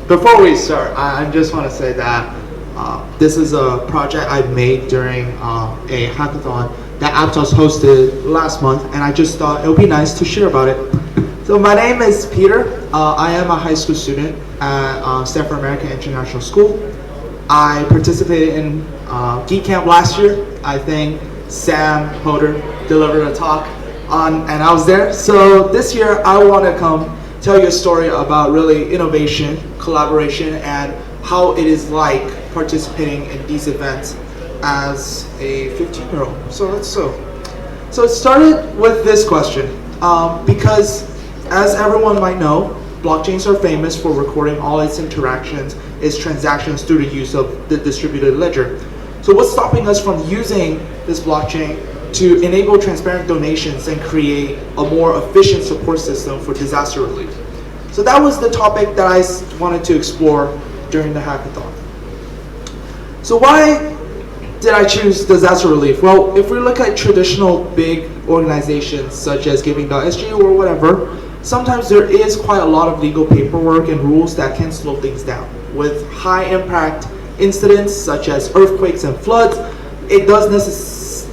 Before we start, I just want to say that this is a project I made during a hackathon that Aptos hosted last month, and I just thought it would be nice to share about it. So my name is Peter. I am a high school student at Stanford American International School. I participated in Geek Camp last year. I think Sam Hoder delivered a talk and I was there. So this year I want to come tell you a story about really innovation, collaboration, and how it is like participating in these events as a 15-year-old. So it started with this question, because as everyone might know, blockchains are famous for recording all its interactions, its transactions through the use of the distributed ledger. So what's stopping us from using this blockchain to enable transparent donations and create a more efficient support system for disaster relief? So that was the topic that I wanted to explore during the hackathon. So why did I choose disaster relief? Well, if we look at traditional big organizations such as Giving.SG or whatever, sometimes there is quite a lot of legal paperwork and rules that can slow things down. With high impact incidents such as earthquakes and floods, it does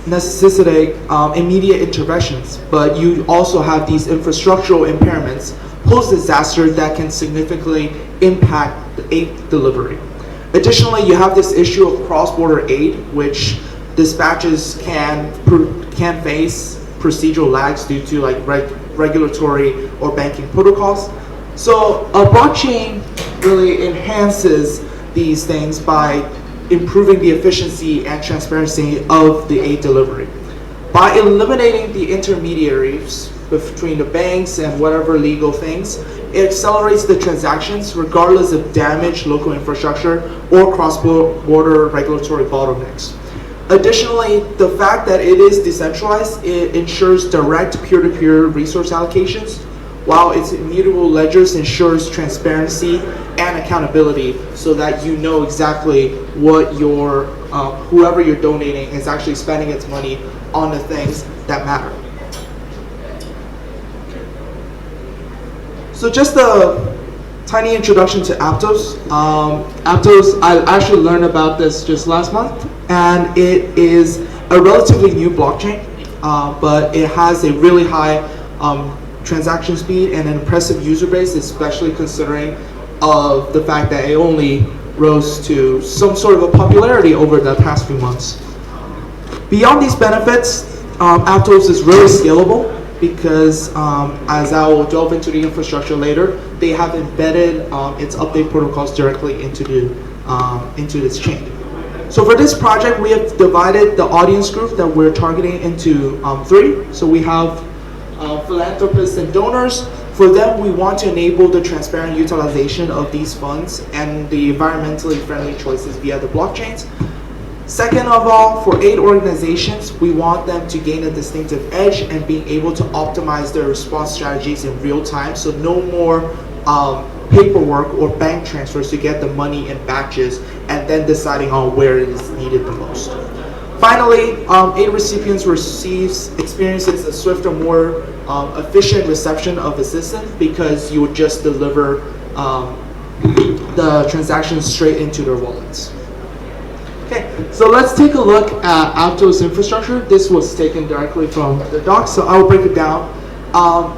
necessitate immediate interventions, but you also have these infrastructural impairments post-disaster that can significantly impact the aid delivery. Additionally, you have this issue of cross-border aid, which dispatches can face procedural lags due to regulatory or banking protocols. So a blockchain really enhances these things by improving the efficiency and transparency of the aid delivery. By eliminating the intermediaries between the banks and whatever legal things, it accelerates the transactions regardless of damaged local infrastructure or cross-border regulatory bottlenecks. Additionally, the fact that it is decentralized, it ensures direct peer-to-peer resource allocations, while its immutable ledgers ensures transparency and accountability so that you know exactly what your whoever you're donating is actually spending its money on the things that matter. So just a tiny introduction to Aptos. Aptos, I actually learned about this just last month, and it is a relatively new blockchain, but it has a really high transaction speed and an impressive user base, especially considering of the fact that it only rose to some sort of a popularity over the past few months. Beyond these benefits, Aptos is really scalable because, as I will delve into the infrastructure later, they have embedded its update protocols directly into this chain. So for this project, we have divided the audience group that we're targeting into three. So we have philanthropists and donors. For them, we want to enable the transparent utilization of these funds and the environmentally friendly choices via the blockchains. Second of all, for aid organizations, we want them to gain a distinctive edge and being able to optimize their response strategies in real time, so no more paperwork or bank transfers to get the money in batches and then deciding on where it is needed the most. Finally, aid recipients experiences a swifter, more efficient reception of assistance because you would just deliver the transactions straight into their wallets. Okay, so let's take a look at Aptos infrastructure. This was taken directly from the doc, so I will break it down.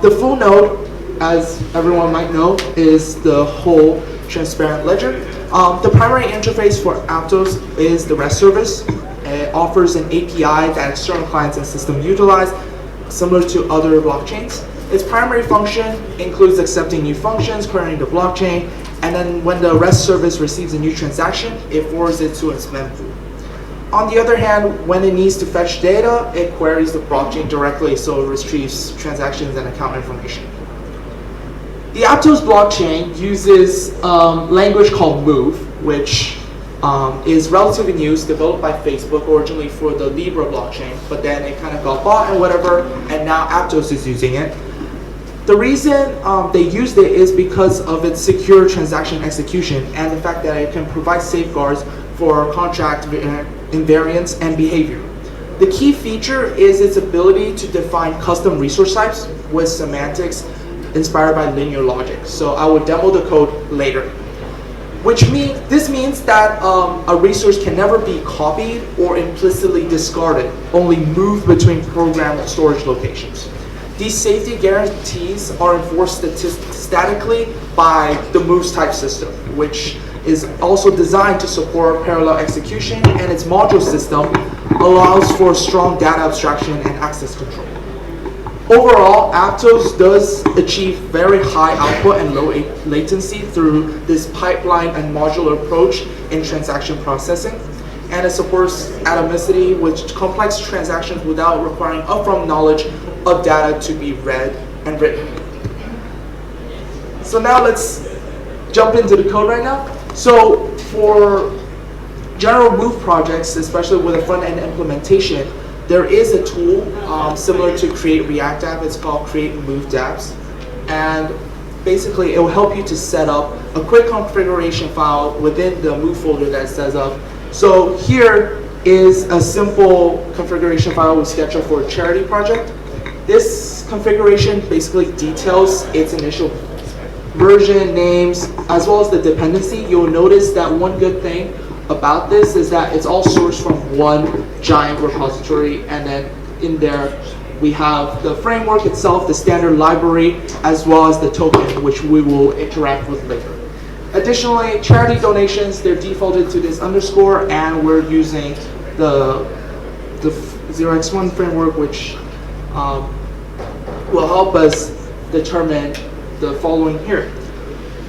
The full node, as everyone might know, is the whole transparent ledger. The primary interface for Aptos is the REST service. It offers an API that external clients and systems utilize, similar to other blockchains. Its primary function includes accepting new functions, querying the blockchain, and then when the REST service receives a new transaction, it forwards it to its mempool. On the other hand, when it needs to fetch data, it queries the blockchain directly so it retrieves transactions and account information. The Aptos blockchain uses language called Move, which is relatively new, developed by Facebook originally for the Libra blockchain, but then it kind of got bought and whatever, and now Aptos is using it. The reason they used it is because of its secure transaction execution and the fact that it can provide safeguards for contract invariance and behavior. The key feature is its ability to define custom resource types with semantics inspired by linear logic. So I will demo the code later. This means that a resource can never be copied or implicitly discarded, only moved between program storage locations. These safety guarantees are enforced statically by the moves type system, which is also designed to support parallel execution, and its module system allows for strong data abstraction and access control. Overall, Aptos does achieve very high output and low latency through this pipeline and modular approach in transaction processing, and it supports atomicity with complex transactions without requiring upfront knowledge of data to be read and written. So now let's jump into the code right now. So for general move projects, especially with a front-end implementation, there is a tool similar to Create React App. It's called Create Move Dapps, and basically it will help you to set up a quick configuration file within the Move folder that says up. So here is a simple configuration file we scheduled for a charity project. This configuration basically details its initial version, names, as well as the dependency. You'll notice that one good thing about this is that it's all sourced from one giant repository, and then in there we have the framework itself, the standard library, as well as the token, which we will interact with later. Additionally, charity donations, they're defaulted to this underscore, and we're using the 0x1 framework, which will help us determine the following here.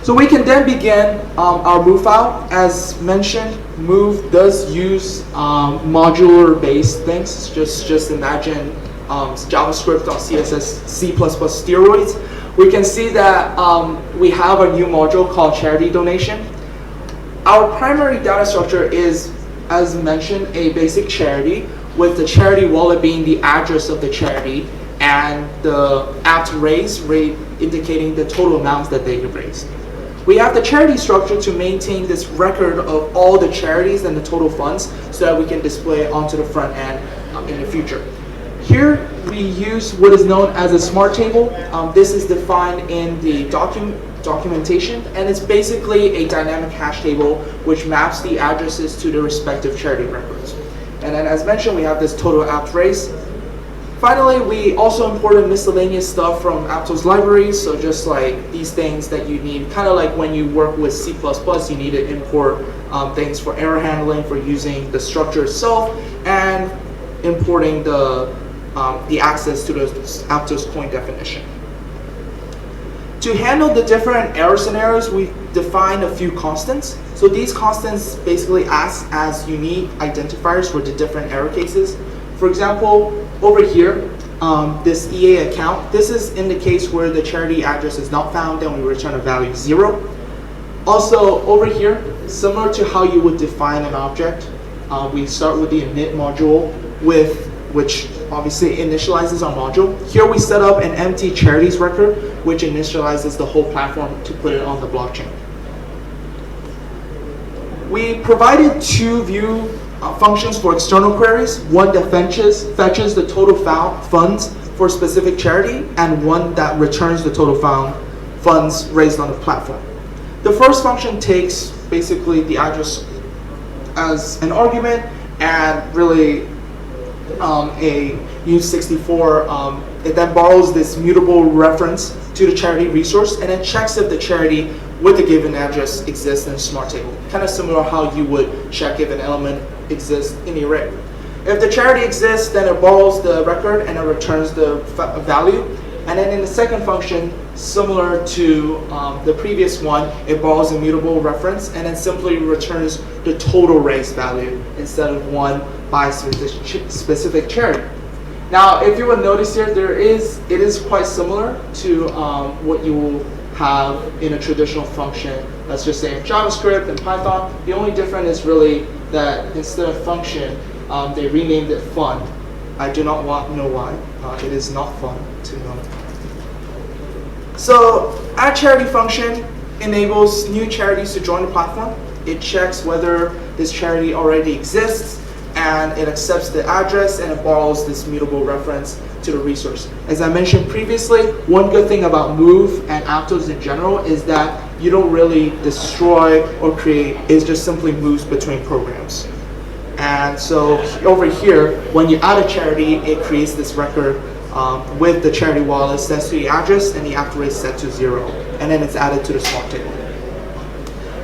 So we can then begin our move file. As mentioned, move does use modular-based things. Just imagine JavaScript on CSS, C++ steroids. We can see that we have a new module called charity donation. Our primary data structure is, as mentioned, a basic charity, with the charity wallet being the address of the charity and the apt raise rate indicating the total amounts that they have raised. We have the charity structure to maintain this record of all the charities and the total funds so that we can display it onto the front end in the future. Here we use what is known as a smart table. This is defined in the documentation, and it's basically a dynamic hash table which maps the addresses to the respective charity records. And then, as mentioned, we have this total apt raise. Finally, we also imported miscellaneous stuff from Aptos libraries, so just like these things that you need, kind of like when you work with C++, you need to import things for error handling, for using the structure itself, and importing the access to the Aptos coin definition. To handle the different error scenarios, we defined a few constants. So these constants basically act as unique identifiers for the different error cases. For example, over here, this EA account, this is in the case where the charity address is not found, then we return a value 0. Also, over here, similar to how you would define an object, we start with the init module, which obviously initializes our module. Here we set up an empty charities record, which initializes the whole platform to put it on the blockchain. We provided two view functions for external queries, one that fetches the total funds for a specific charity, and one that returns the total funds raised on the platform. The first function takes basically the address as an argument, and really a U64, it then borrows this mutable reference to the charity resource and then checks if the charity with the given address exists in a smart table. Kind of similar how you would check if an element exists in the array. If the charity exists, then it borrows the record and it returns the value. And then in the second function, similar to the previous one, it borrows a mutable reference and then simply returns the total raised value instead of one by specific charity. Now, if you will notice here, it is quite similar to what you will have in a traditional function. Let's just say in JavaScript and Python. The only difference is really that instead of function, they renamed it fun. I do not know why. It is not fun to know. So, add charity function enables new charities to join the platform. It checks whether this charity already exists, and it accepts the address and it borrows this mutable reference to the resource. As I mentioned previously, one good thing about Move and Aptos in general is that you don't really destroy or create, it just simply moves between programs. And so over here, when you add a charity, it creates this record with the charity wallet set to the address and the after rate set to 0, and then it's added to the swap table.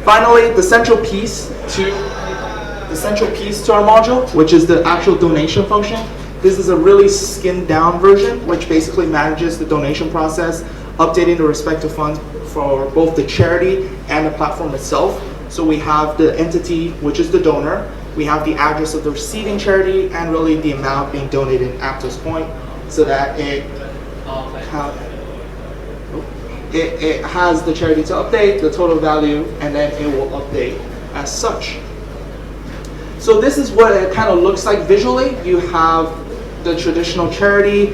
Finally, the central piece to our module, which is the actual donation function. This is a really skinned down version, which basically manages the donation process, updating the respective funds for both the charity and the platform itself. So we have the entity, which is the donor, we have the address of the receiving charity, and really the amount being donated in Aptos Point, so that it has the charity to update, the total value, and then it will update as such. So this is what it kind of looks like visually. You have the traditional charity,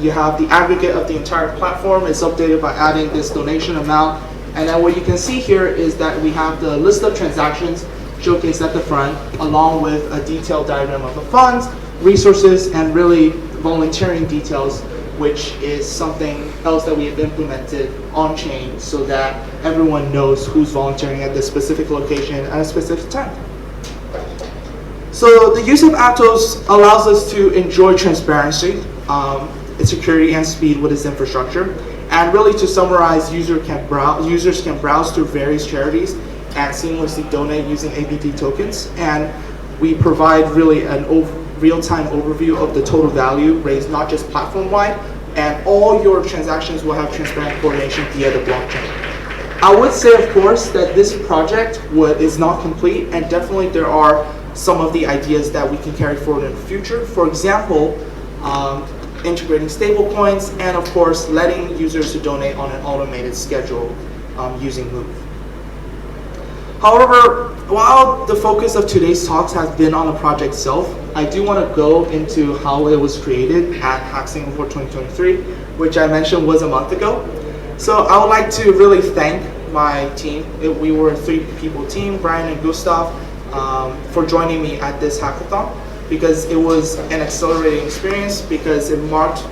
you have the aggregate of the entire platform. It's updated by adding this donation amount. And then what you can see here is that we have the list of transactions showcased at the front, along with a detailed diagram of the funds, resources, and really volunteering details, which is something else that we have implemented on chain so that everyone knows who's volunteering at this specific location at a specific time. So the use of Aptos allows us to enjoy transparency, its security and speed with its infrastructure. And really, to summarize, users can browse through various charities and seamlessly donate using APT tokens. And we provide really an real-time overview of the total value raised, not just platform-wide, and all your transactions will have transparent coordination via the blockchain. I would say, of course, that this project is not complete, and definitely there are some of the ideas that we can carry forward in the future. For example, integrating stablecoins, and of course, letting users to donate on an automated schedule using Move. However, while the focus of today's talks has been on the project itself, I do want to go into how it was created at Hack Singapore 2023, which I mentioned was a month ago. So I would like to really thank my team. We were a 3-people team, Brian and Gustav, for joining me at this hackathon, because it was an accelerating experience, because it marked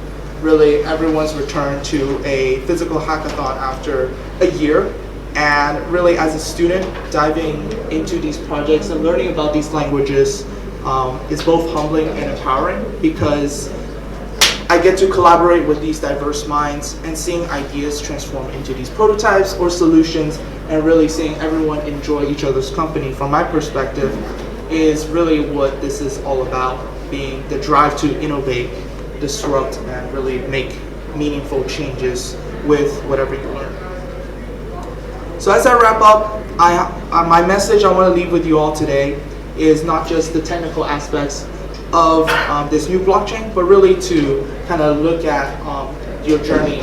really everyone's return to a physical hackathon after a year. And really, as a student, diving into these projects and learning about these languages is both humbling and empowering, because I get to collaborate with these diverse minds and seeing ideas transform into these prototypes or solutions, and really seeing everyone enjoy each other's company from my perspective is really what this is all about, being the drive to innovate, disrupt, and really make meaningful changes with whatever you learn. So as I wrap up, my message I want to leave with you all today is not just the technical aspects of this new blockchain, but really to kind of look at your journey,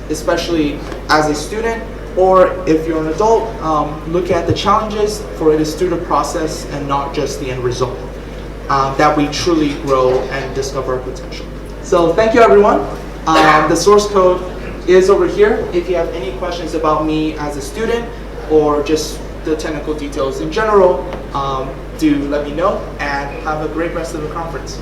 especially as a student, or if you're an adult, look at the challenges, for it is through the process and not just the end result that we truly grow and discover our potential. So thank you, everyone. The source code is over here. If you have any questions about me as a student or just the technical details in general, do let me know, and have a great rest of the conference.